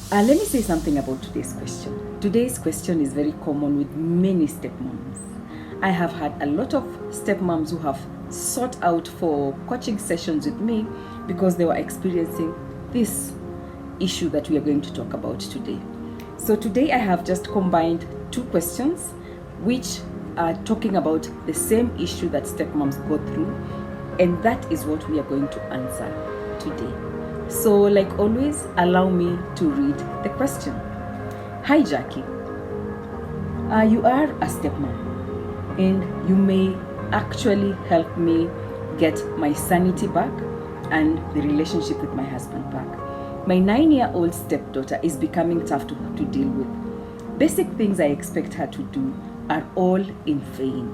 Let me say something about today's question. Today's question is very common with many stepmoms. I have had a lot of stepmoms who have sought out for coaching sessions with me because they were experiencing this issue that we are going to talk about today. So today I have just combined two questions which are talking about the same issue that stepmoms go through, and that is what we are going to answer today. So like always, allow me to read the question. Hi Jackie, you are a stepmom and you may actually help me get my sanity back and the relationship with my husband back. My 9-year-old stepdaughter is becoming tough to deal with. Basic things I expect her to do are all in vain.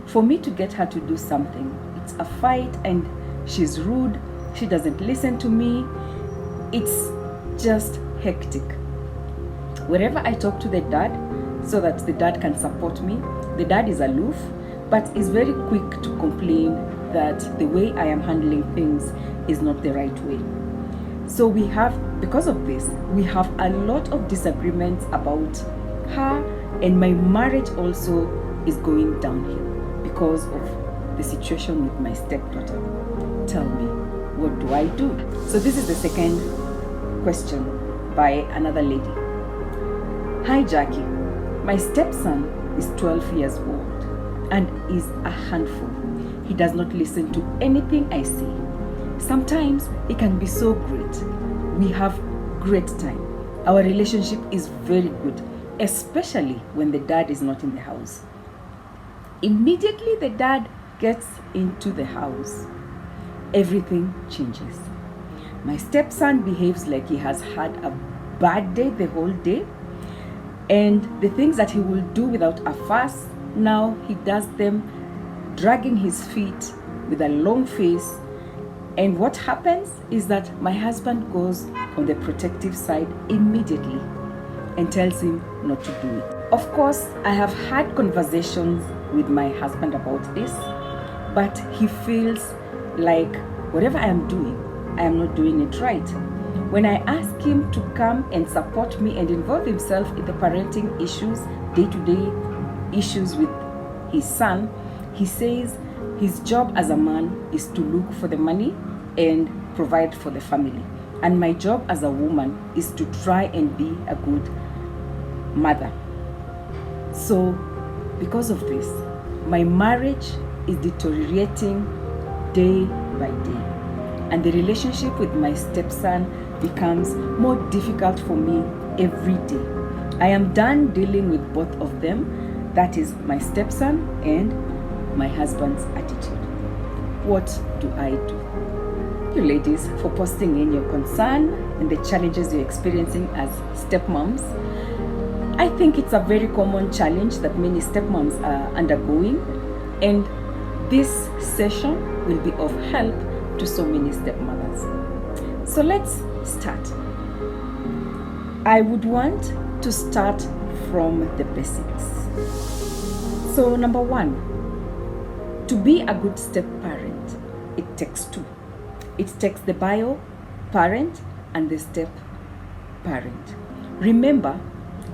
For me to get her to do something, it's a fight and she's rude, she doesn't listen to me. It's just hectic. Wherever I talk to the dad so that the dad can support me, the dad is aloof, but is very quick to complain that the way I am handling things is not the right way. So because of this, we have a lot of disagreements about her, and my marriage also is going downhill because of the situation with my stepdaughter. Tell me, what do I do? So this is the second question by another lady. Hi Jackie, my stepson is 12 years old and is a handful. He does not listen to anything I say. Sometimes he can be so great. We have great time. Our relationship is very good, especially when the dad is not in the house. Immediately the dad gets into the house, everything changes. My stepson behaves like he has had a bad day the whole day, and the things that he will do without a fuss, now he does them dragging his feet with a long face. And what happens is that my husband goes on the protective side immediately and tells him not to do it. Of course, I have had conversations with my husband about this, but he feels like whatever I am doing, I am not doing it right. When I ask him to come and support me and involve himself in the parenting issues, day-to-day issues with his son, he says his job as a man is to look for the money and provide for the family. And my job as a woman is to try and be a good mother. So because of this, my marriage is deteriorating day by day. And the relationship with my stepson becomes more difficult for me every day. I am done dealing with both of them, that is my stepson and my husband's attitude. What do I do? Thank you ladies for posting in your concern and the challenges you're experiencing as stepmoms. I think it's a very common challenge that many stepmoms are undergoing, and this session will be of help to so many stepmothers. So let's start. I would want to start from the basics. So number one, to be a good step parent, it takes two. It takes the bio parent and the step parent. Remember,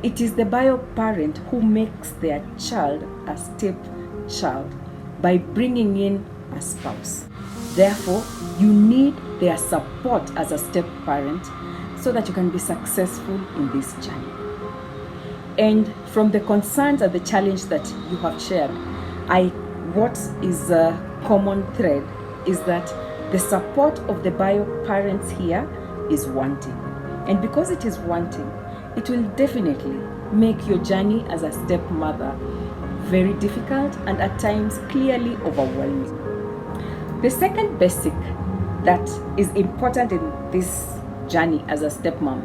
it is the bio parent who makes their child a step child by bringing in a spouse. Therefore, you need their support as a step parent so that you can be successful in this journey. And from the concerns and the challenge that you have shared, what is a common thread is that the support of the bio parents here is wanting. And because it is wanting, it will definitely make your journey as a stepmother very difficult and at times clearly overwhelming. The second basic that is important in this journey as a stepmom,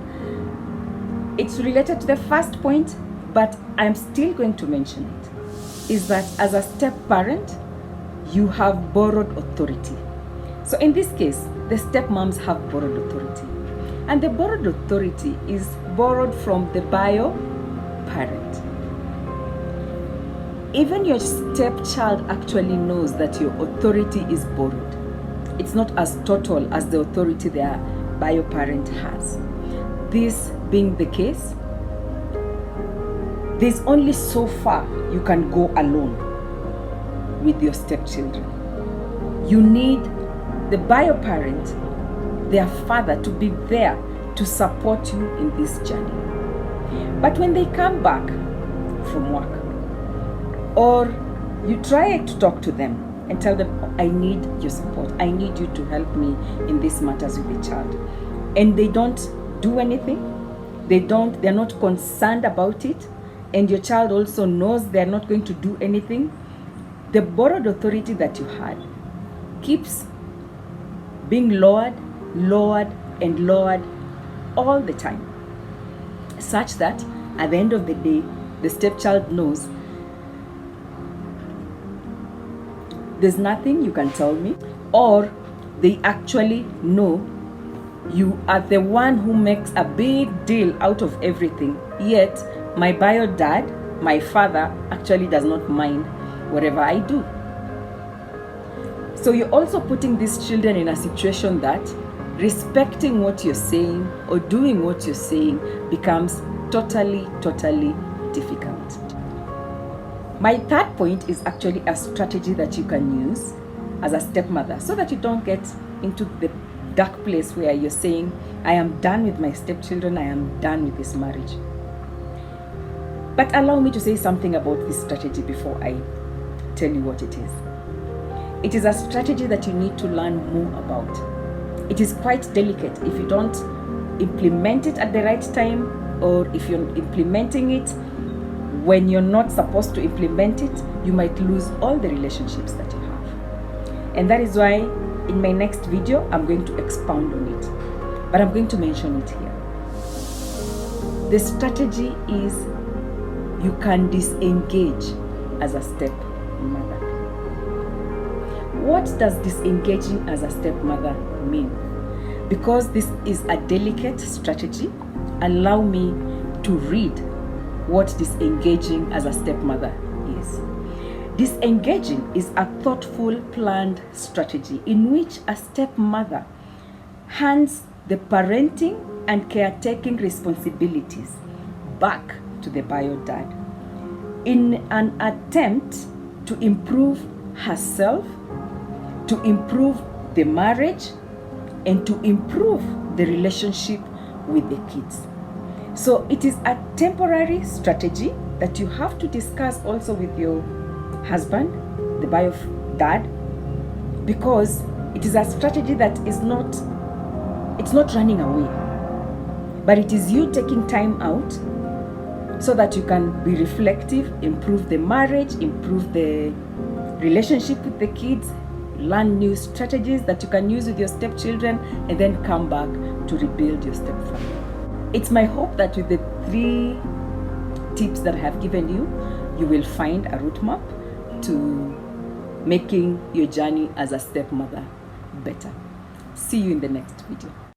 it's related to the first point, but I'm still going to mention it, is that as a step parent, you have borrowed authority. So in this case, the stepmoms have borrowed authority. And the borrowed authority is borrowed from the bio parent. Even your stepchild actually knows that your authority is borrowed. It's not as total as the authority their bio parent has. This being the case, there's only so far you can go alone with your stepchildren. You need the bio parent, their father, to be there to support you in this journey. But when they come back from work, or you try to talk to them and tell them, I need your support, I need you to help me in these matters with the child, and they don't do anything, they're not concerned about it, and your child also knows they're not going to do anything, the borrowed authority that you had keeps being lowered and lowered all the time, such that at the end of the day, the stepchild knows there's nothing you can tell me, or they actually know you are the one who makes a big deal out of everything, yet my bio dad, my father, actually does not mind whatever I do. So you're also putting these children in a situation that respecting what you're saying or doing what you're saying becomes totally difficult. My third point is actually a strategy that you can use as a stepmother so that you don't get into the dark place where you're saying, I am done with my stepchildren, I am done with this marriage. But allow me to say something about this strategy before I tell you what it is. It is a strategy that you need to learn more about. It is quite delicate. If you don't implement it at the right time, or if you're implementing it when you're not supposed to implement it, you might lose all the relationships that you have. And that is why in my next video, I'm going to expound on it. But I'm going to mention it here. The strategy is you can disengage as a stepmother. What does disengaging as a stepmother mean? Because this is a delicate strategy, allow me to read what disengaging as a stepmother is. Disengaging is a thoughtful, planned strategy in which a stepmother hands the parenting and caretaking responsibilities back to the bio dad in an attempt to improve herself, to improve the marriage, and to improve the relationship with the kids. So it is a temporary strategy that you have to discuss also with your husband, the bio dad, because it is a strategy that is not running away, but it is you taking time out so that you can be reflective, improve the marriage, improve the relationship with the kids, learn new strategies that you can use with your stepchildren, and then come back to rebuild your stepfamily. It's my hope that with the 3 tips that I have given you, you will find a roadmap to making your journey as a stepmother better. See you in the next video.